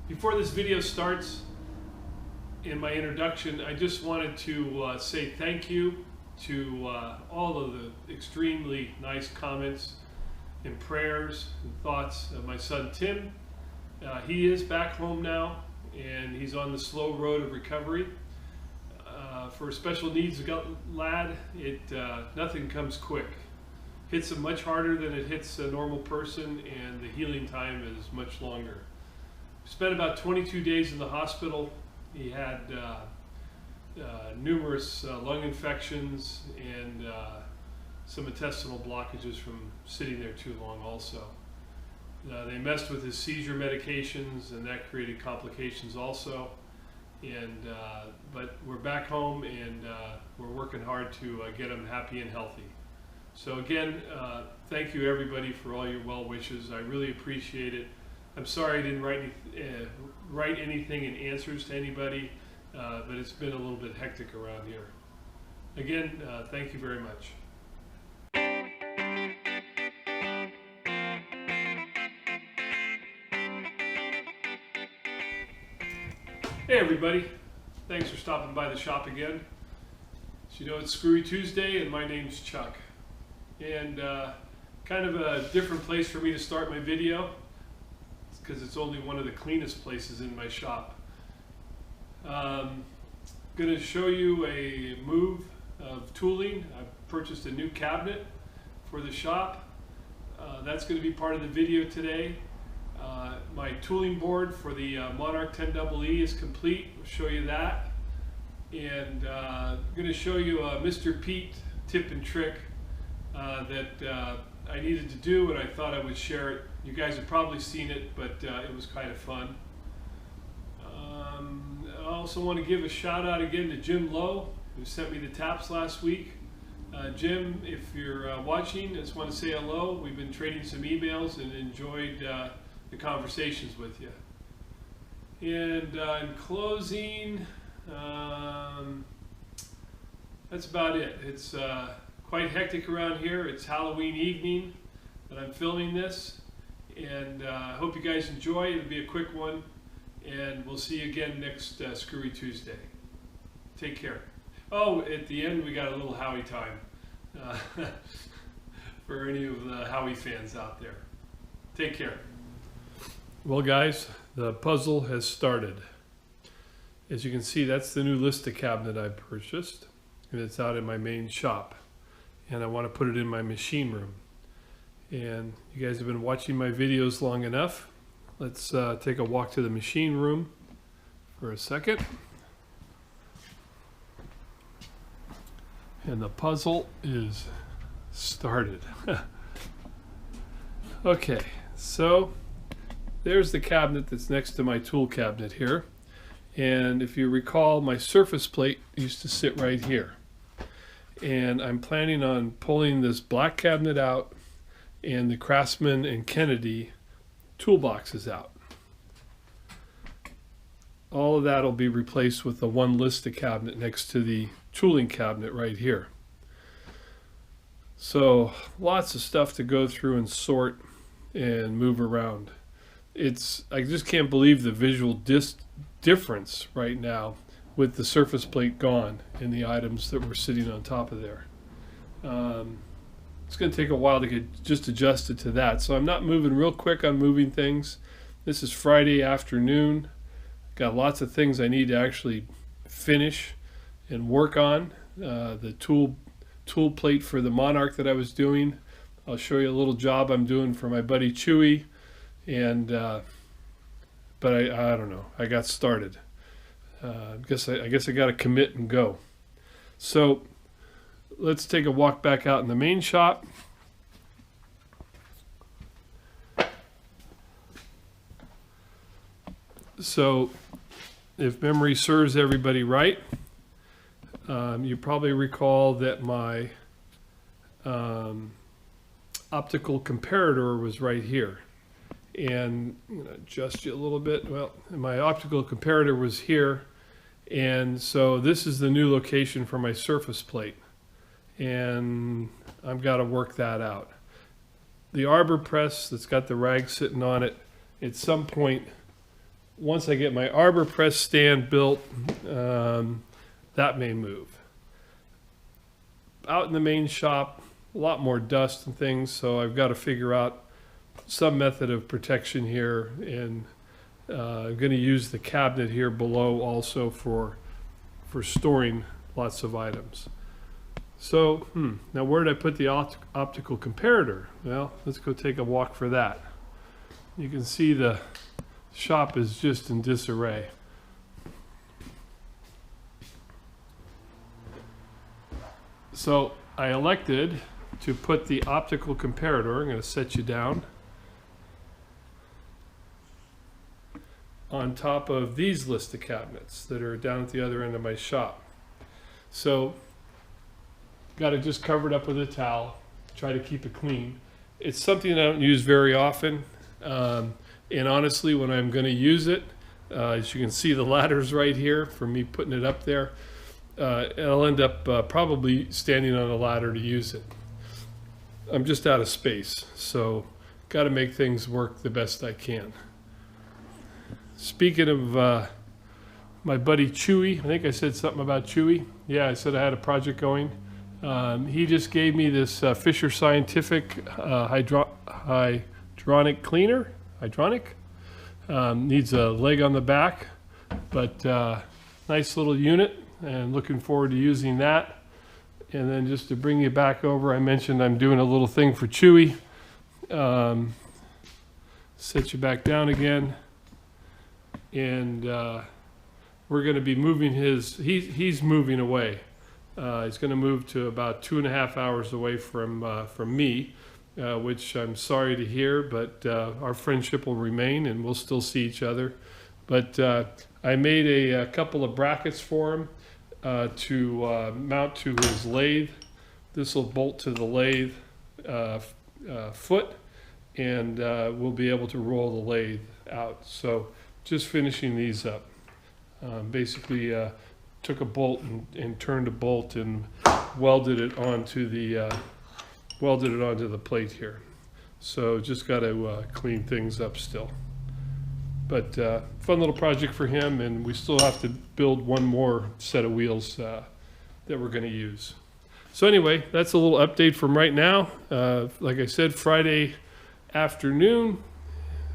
Before this video starts, in my introduction, I just wanted to say thank you to all of the extremely nice comments and prayers and thoughts of my son Tim. He is back home now, and he's on the slow road of recovery. For a special needs lad, nothing comes quick. Hits him much harder than it hits a normal person, and the healing time is much longer. Spent about 22 days in the hospital. He had numerous lung infections and some intestinal blockages from sitting there too long also. They messed with his seizure medications, and that created complications also. But we're back home, and we're working hard to get him happy and healthy. So again, thank you everybody for all your well wishes. I really appreciate it. I'm sorry I didn't write anything in answers to anybody, but it's been a little bit hectic around here. Again, thank you very much. Hey everybody, thanks for stopping by the shop again. As you know, it's Screwy Tuesday, and my name's Chuck. And kind of a different place for me to start my video, because it's only one of the cleanest places in my shop. Going to show you a move of tooling. I've purchased a new cabinet for the shop. That's going to be part of the video today. My tooling board for the Monarch 10EE is complete. I'll show you that. And I'm going to show you a Mr. Pete tip and trick that I needed to do, and I thought I would share it. You guys have probably seen it, but it was kind of fun. I also want to give a shout out again to Jim Lowe, who sent me the taps last week. Jim, if you're watching, I just want to say hello. We've been trading some emails and enjoyed the conversations with you. And in closing, that's about it. It's quite hectic around here. It's Halloween evening that I'm filming this, and I hope you guys enjoy. It'll be a quick one, and we'll see you again next Screwy Tuesday. Take care. Oh, at the end we got a little Howie time for any of the Howie fans out there. Take care. Well guys, the puzzle has started. As you can see, that's the new lista cabinet I purchased, and it's out in my main shop. And I want to put it in my machine room. And you guys have been watching my videos long enough. Let's take a walk to the machine room for a second. And the puzzle is started. Okay, so there's the cabinet that's next to my tool cabinet here. And if you recall, my surface plate used to sit right here. And I'm planning on pulling this black cabinet out and the Craftsman and Kennedy toolboxes out. All of that will be replaced with the one lista cabinet next to the tooling cabinet right here. So lots of stuff to go through and sort and move around. I just can't believe the visual difference right now with the surface plate gone and the items that were sitting on top of there. It's going to take a while to get just adjusted to that. So I'm not moving real quick on moving things. This is Friday afternoon. Got lots of things I need to actually finish and work on. The tool plate for the Monarch that I was doing. I'll show you a little job I'm doing for my buddy Chewy. And but I don't know. I got started. I guess I got to commit and go. So let's take a walk back out in the main shop. So if memory serves everybody right, you probably recall that my optical comparator was right here. And I'm going to adjust you a little bit. Well, my optical comparator was here. And so this is the new location for my surface plate. And I've got to work that out. The arbor press that's got the rag sitting on it, at some point once I get my arbor press stand built, that may move. Out in the main shop, a lot more dust and things, so I've got to figure out some method of protection here, and I'm going to use the cabinet here below also for storing lots of items. So, now where did I put the optical comparator? Well, let's go take a walk for that. You can see the shop is just in disarray. So I elected to put the optical comparator, I'm going to set you down, on top of these lista cabinets that are down at the other end of my shop. So got it just covered up with a towel, try to keep it clean. It's something I don't use very often, and honestly, when I'm going to use it, as you can see the ladders right here for me putting it up there, I'll end up probably standing on a ladder to use it. I'm just out of space, so got to make things work the best I can. Speaking of my buddy Chewy, I think I said something about Chewy. Yeah, I said I had a project going. He just gave me this Fisher Scientific hydronic cleaner. Needs a leg on the back, but nice little unit, and looking forward to using that. And then just to bring you back over, I mentioned I'm doing a little thing for Chewy. Set you back down again, and we're going to be moving he's moving away. He's going to move to about 2.5 hours away from me, which I'm sorry to hear, but our friendship will remain and we'll still see each other. But I made a couple of brackets for him to mount to his lathe. This will bolt to the lathe foot, and we'll be able to roll the lathe out. So just finishing these up. Basically took a bolt and turned a bolt and welded it onto the plate here. So just got to clean things up still. But fun little project for him, and we still have to build one more set of wheels that we're going to use. So anyway, that's a little update from right now. Like I said, Friday afternoon,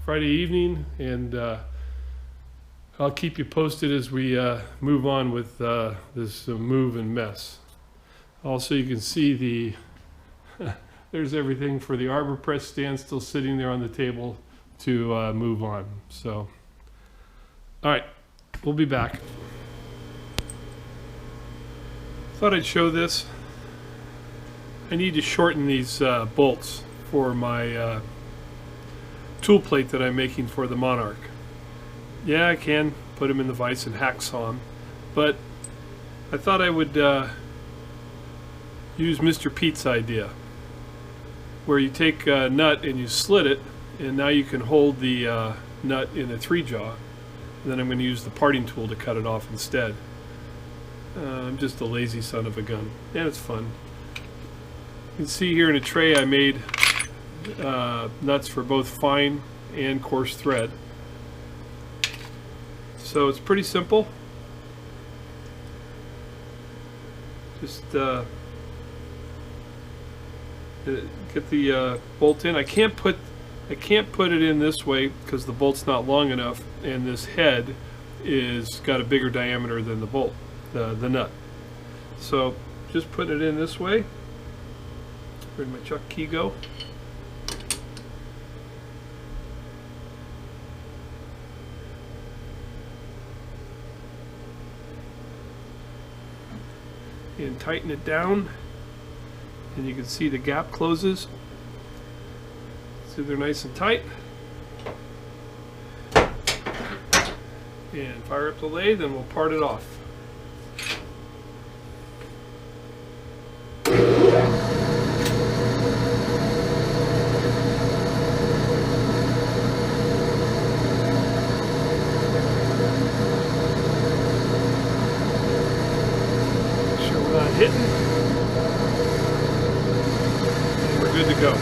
Friday evening, and I'll keep you posted as we move on with this move and mess. Also, you can see there's everything for the arbor press stand still sitting there on the table to move on. So, all right, we'll be back. Thought I'd show this. I need to shorten these bolts for my tool plate that I'm making for the Monarch. Yeah, I can put them in the vise and hacksaw them, but I thought I would use Mr. Pete's idea, where you take a nut and you slit it, and now you can hold the nut in a 3-jaw, and then I'm going to use the parting tool to cut it off instead. I'm just a lazy son of a gun, and it's fun. You can see here in a tray I made nuts for both fine and coarse thread. So it's pretty simple. Just get the bolt in. I can't put it in this way because the bolt's not long enough, and this head is got a bigger diameter than the bolt, the nut. So just put it in this way. Where'd my chuck key go? And tighten it down, and you can see the gap closes. See, they're nice and tight. And fire up the lathe, and we'll part it off. Hitting, and we're good to go.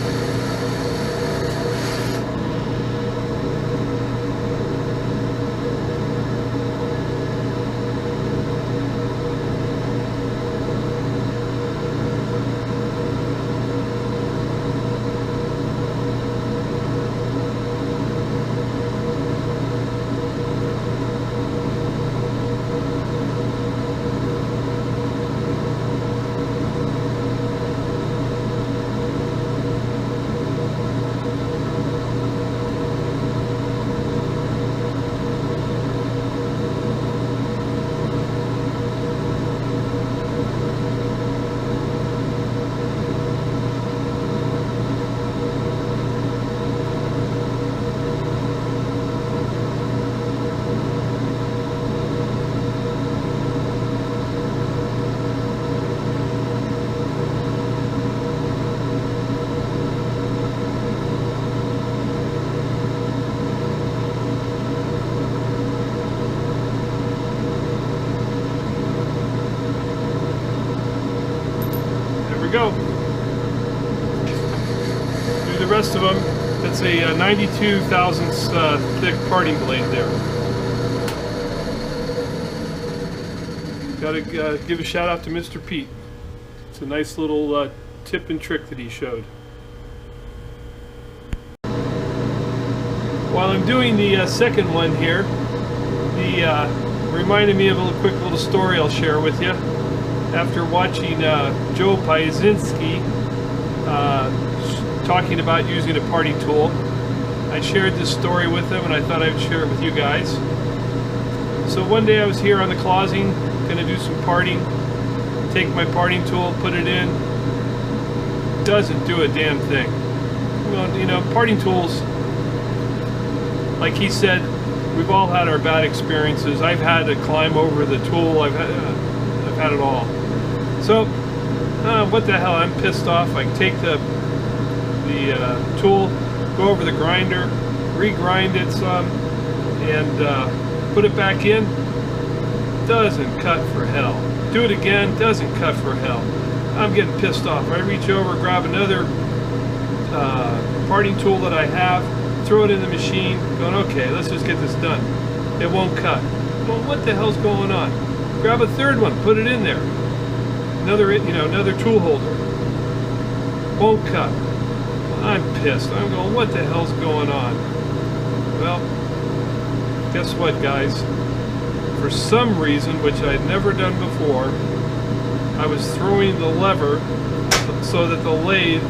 we go. Do the rest of them. That's a 92 thousandths thick parting blade there. Gotta give a shout out to Mr. Pete. It's a nice little tip and trick that he showed. While I'm doing the second one here, reminded me of a quick little story I'll share with you. After watching Joe Piezinski talking about using a parting tool, I shared this story with him and I thought I'd share it with you guys. So one day I was here on the closing, gonna do some parting, take my parting tool, put it in, doesn't do a damn thing. Well, you know, parting tools, like he said, we've all had our bad experiences. I've had to climb over the tool, I've had it all. So, what the hell, I'm pissed off. I take the tool, go over the grinder, re-grind it some, and put it back in. Doesn't cut for hell. Do it again, doesn't cut for hell. I'm getting pissed off. I reach over, grab another parting tool that I have, throw it in the machine, going, okay, let's just get this done. It won't cut. Well, what the hell's going on? Grab a third one, put it in there. Another tool holder. Won't cut. I'm pissed. I'm going, what the hell's going on? Well, guess what, guys? For some reason, which I'd never done before, I was throwing the lever so that the lathe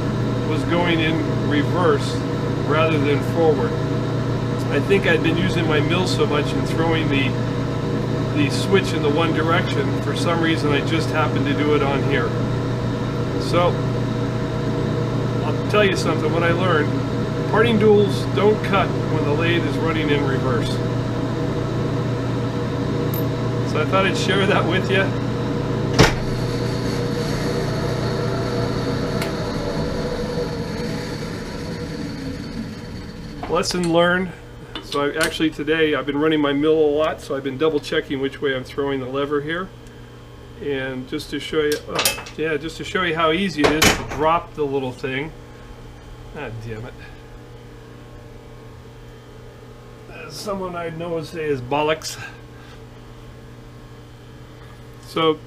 was going in reverse rather than forward. I think I'd been using my mill so much and throwing the switch in the one direction. For some reason, I just happened to do it on here. So, I'll tell you something, what I learned, parting tools don't cut when the lathe is running in reverse. So I thought I'd share that with you. Lesson learned. So today I've been running my mill a lot, so I've been double checking which way I'm throwing the lever here. And just to show you, just to show you how easy it is to drop the little thing. Ah, damn it. As someone I know would say is bollocks. So,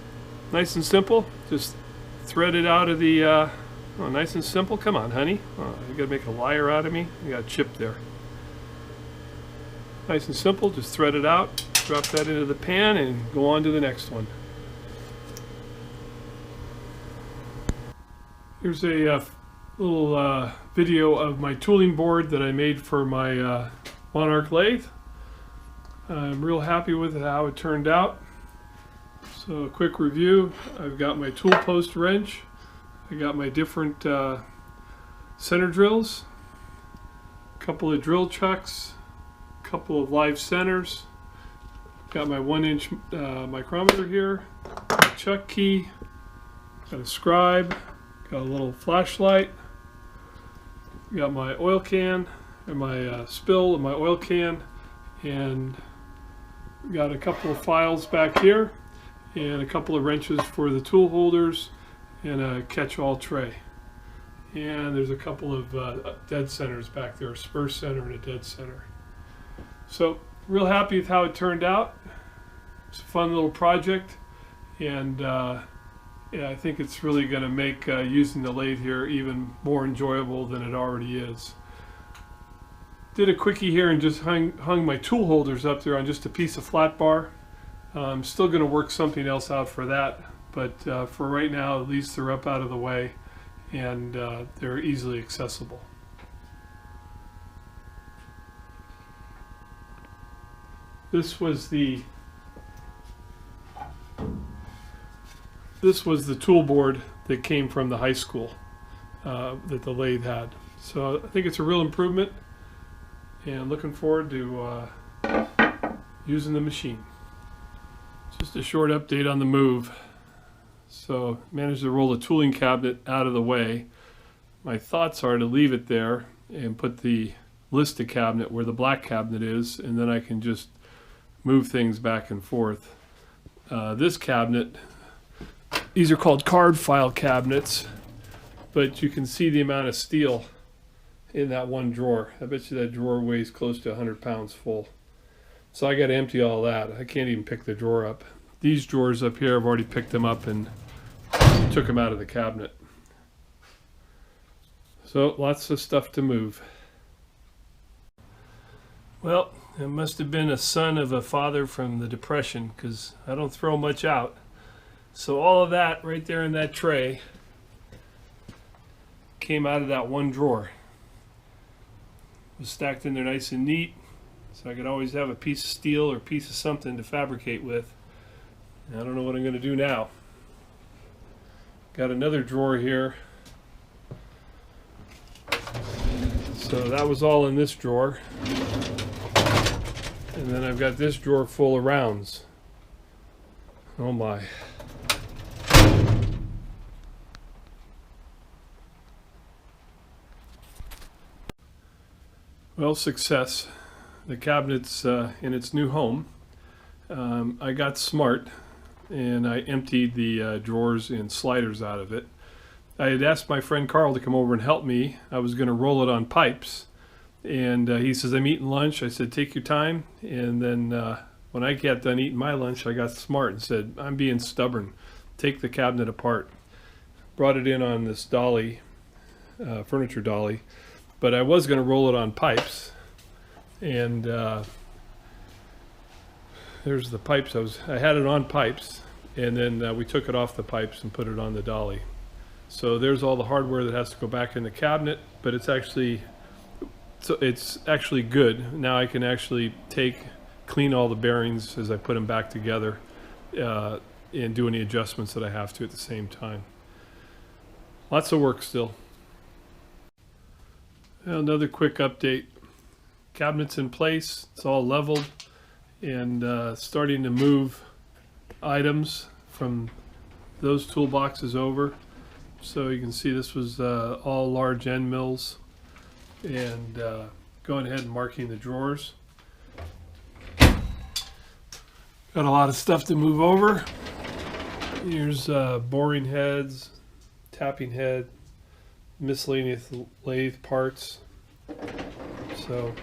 nice and simple. Just thread it out of the, oh, nice and simple. Come on, honey. Oh, you gotta make a liar out of me? You got a chip there. Nice and simple, just thread it out, drop that into the pan, and go on to the next one. Here's a little video of my tooling board that I made for my Monarch lathe. I'm real happy with how it turned out. So a quick review, I've got my tool post wrench, I got my different center drills, a couple of drill chucks, couple of live centers, got my 1-inch micrometer here, chuck key, got a scribe, got a little flashlight, got my oil can and my spill and my oil can, and got a couple of files back here and a couple of wrenches for the tool holders and a catch-all tray. And there's a couple of dead centers back there, a spur center and a dead center. So, real happy with how it turned out. It's a fun little project, and yeah, I think it's really going to make using the lathe here even more enjoyable than it already is. Did a quickie here and just hung my tool holders up there on just a piece of flat bar. I'm still going to work something else out for that, but for right now, at least they're up out of the way, and they're easily accessible. This was the tool board that came from the high school that the lathe had. So I think it's a real improvement, and looking forward to using the machine. Just a short update on the move. So managed to roll the tooling cabinet out of the way. My thoughts are to leave it there and put the lista cabinet where the black cabinet is, and then I can just move things back and forth. This cabinet, these are called card file cabinets, but you can see the amount of steel in that one drawer. I bet you that drawer weighs close to 100 pounds full. So I got to empty all that. I can't even pick the drawer up. These drawers up here, I've already picked them up and took them out of the cabinet. So lots of stuff to move. Well, it must have been a son of a father from the Depression, because I don't throw much out. So all of that right there in that tray came out of that one drawer. It was stacked in there nice and neat, so I could always have a piece of steel or a piece of something to fabricate with. I don't know what I'm going to do now. Got another drawer here. So that was all in this drawer. And then I've got this drawer full of rounds. Oh my. Well, success. The cabinet's in its new home. I got smart and I emptied the drawers and sliders out of it. I had asked my friend Carl to come over and help me. I was going to roll it on pipes. And he says, I'm eating lunch. I said, take your time. And then when I got done eating my lunch, I got smart and said, I'm being stubborn. Take the cabinet apart. Brought it in on this dolly, furniture dolly. But I was going to roll it on pipes. And there's the pipes. I had it on pipes. And then we took it off the pipes and put it on the dolly. So there's all the hardware that has to go back in the cabinet. But it's actually good. Now I can actually clean all the bearings as I put them back together and do any adjustments that I have to at the same time. Lots of work still. Another quick update. Cabinet's in place. It's all leveled and starting to move items from those toolboxes over. So you can see this was all large end mills. And going ahead and marking the drawers. Got a lot of stuff to move over. Here's boring heads, tapping head, miscellaneous lathe parts. So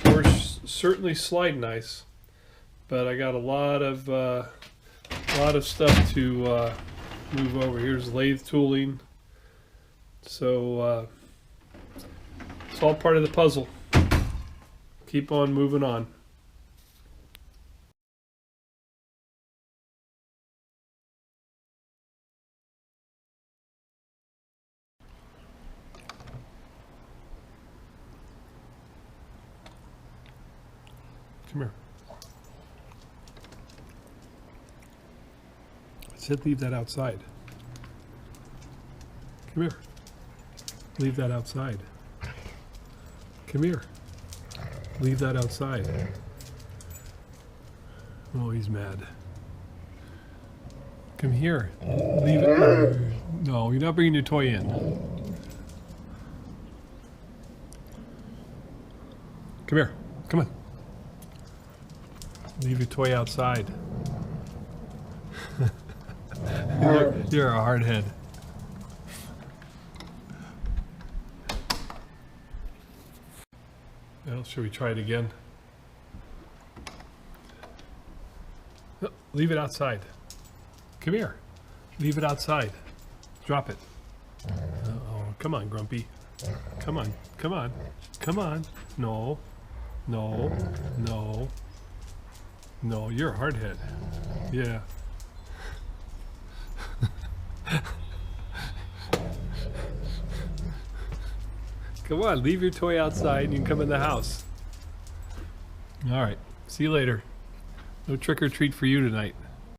drawers certainly slide nice, but I got a lot of stuff to move over. Here's lathe tooling. So it's all part of the puzzle. Keep on moving on. Come here. I said leave that outside. Come here. Leave that outside. Come here. Leave that outside. Oh, he's mad. Come here. Leave it. No, you're not bringing your toy in. Come here. Come on. Leave your toy outside. You're a hard head. Well, should we try it again? No, leave it outside. Come here. Leave it outside. Drop it. Uh-oh. Come on, Grumpy. Come on. Come on. Come on. No. No. No. No, you're a hard head. Yeah. Come on, leave your toy outside and you can come in the house. All right, see you later. No trick or treat for you tonight.